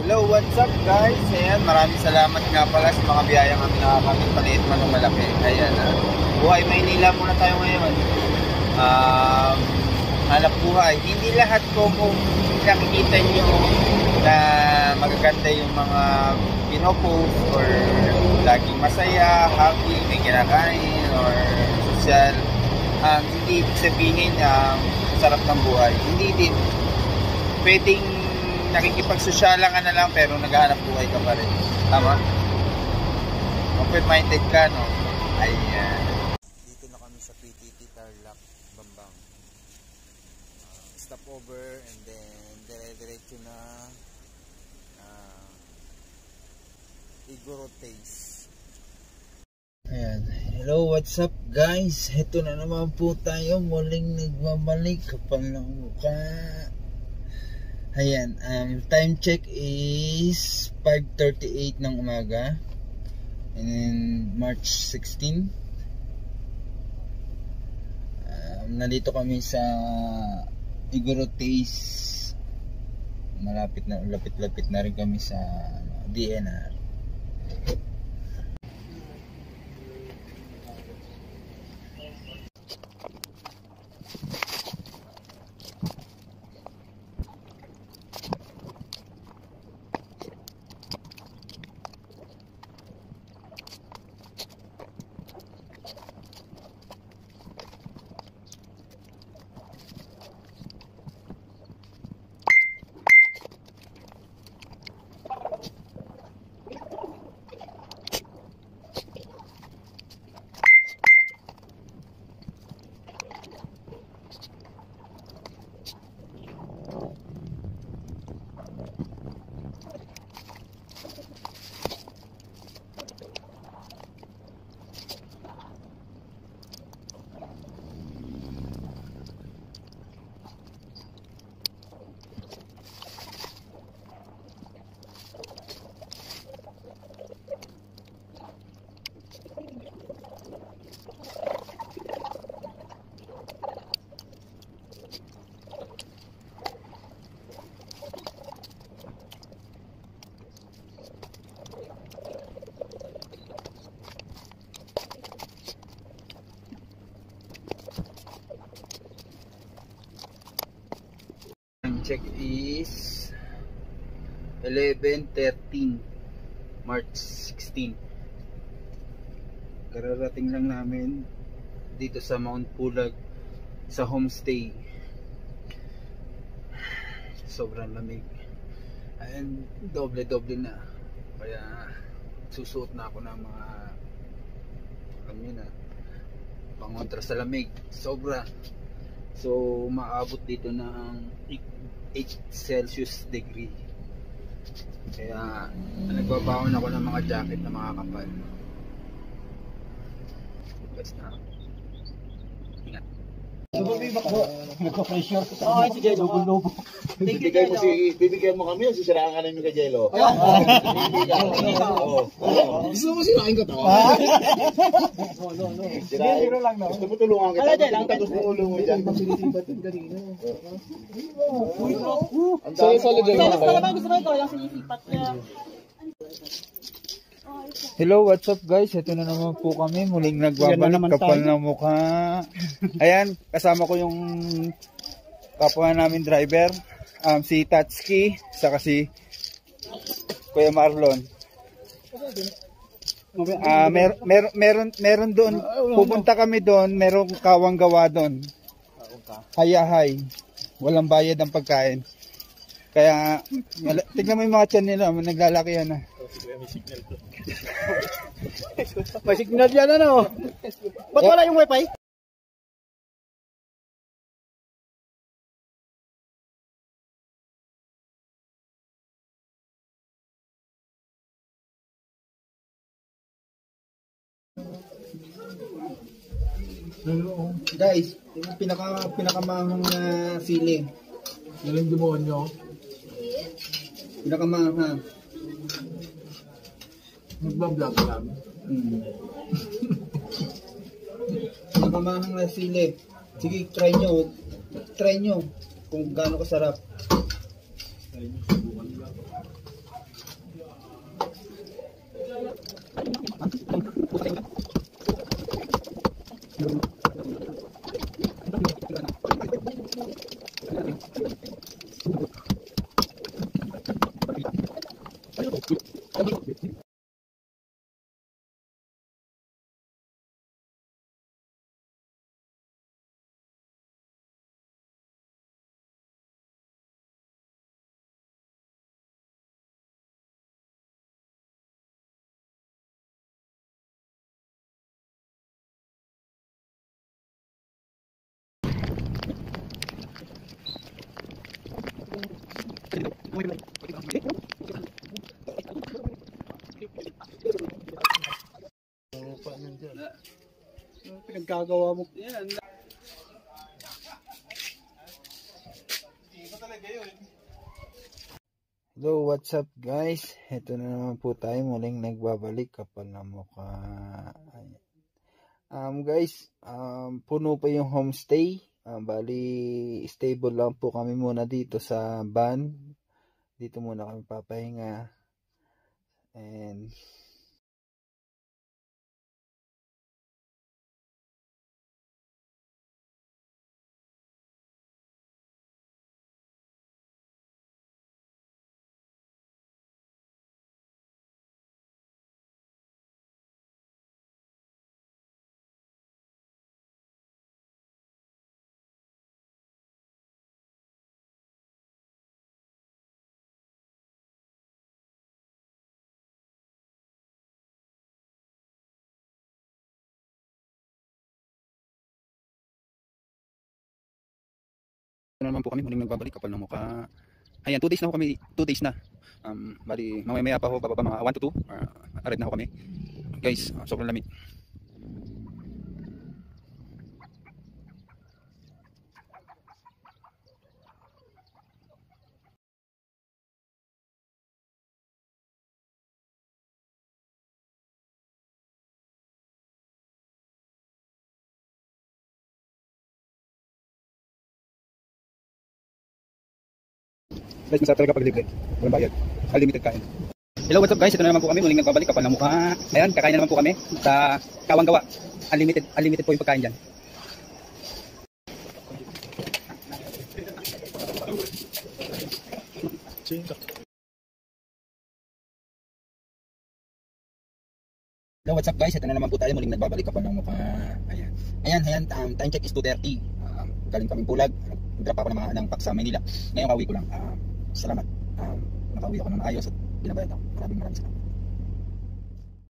Hello, what's up guys? Ayan, maraming salamat nga pala sa mga biyayang kami nakakamit, maliit man o malaki. Ayan, buhay Maynila muna tayo ngayon. Hanap buhay. Hindi lahat po kung nakikita nyo na magaganda yung mga pinopost or laging masaya, happy, may kinakain or social. Hindi ibig sabihin sarap ng buhay. Hindi din. Pwedeng nakikipagsosyalan ka na lang pero naghahanap buhay ka pa rin. Tama? Open-minded ka, no? Ayan. Dito na kami sa PTT Tarlac, Bambang. Stop over and then dire-diretso na Igorot Taste. Ayan. Hello, what's up guys? Ito na naman po tayo. Muling nagbabalik. Kapal ng mukha. Ayan, time check is 5:38 ng umaga. And then March 16. Nandito kami sa Igorot Taste. Lapit-lapit na rin kami sa DNR. Check is 11:13 March 16. Kararating lang namin dito sa Mount Pulag sa homestay. Sobrang lamig and doble na, kaya susuot na ako ng mga alam nyo na pangontra sa lamig, sobra. So maabot dito ng 8 Celsius degree. Kaya nagbabaon ako ng mga jacket na makakapal. Best na. Ingat. Nagka-pressure ko. Si Jello. Lobo. Bibigyan mo kami, sisiraan ka namin kay Jello. Gusto mo sirain ko to? Sirain lang, no? Gusto mo tulungan kita? Gusto mo ulo mo dyan. Solid yun. Gusto mo ito, yung sinisipat niya. Hello, what's up guys? Ito na naman po kami. Muling nagbabalik, kapal na mukha. Ayan, kasama ko yung kapwa namin driver, si Tatsuki, saka si Kuya Marlon. Meron doon, pupunta kami doon, merong kawang gawa doon. Hayahay. Walang bayad ang pagkain. Kaya, tignan mo yung mga tiyan nila, naglalaki yan na. May signal yan, ano? Ba't wala yung wifi? Guys, yung pinakamahang na sili. Yun yung demonyo. Pinakamahang. Nagbablog lang. Pinakamahang na sili. Sige, try nyo. Try nyo kung gaano kasarap. Pinagkagawa mo. Hello, what's up guys? Ito na naman po tayo, muling nagbabalik, kapal na mukha. Guys, puno pa yung homestay. Bali, stable lang po kami muna dito sa van. Dito muna kami papahinga. And Ano naman po kami, muling nagbabalik, kapal ng mukha. Ayan, 2 days na ho kami, 2 days na. Bali, mamaya pa ho, bababa mga 1 to 2. Arrive na ho kami. Guys, sobrang lamig. Guys, masarap talaga pag libre. Walang bayad. Unlimited kain. Hello, what's up guys? Ito na naman po kami. Muling nagbabalik, kapal ng mukha. Ayan, kakain na naman po kami sa Kawang Gawa. Unlimited po yung pagkain dyan. Hello, what's up guys? Ito na naman po tayo. Muling nagbabalik, kapal ng mukha. Ayan. Time check is 2:30. Galing kaming Pulag. Drop ako ng pack sa Manila. Ngayon kauwi ko lang. Salamat. Nakauwi ako ng ayos at binabayad ako. Maraming salamat.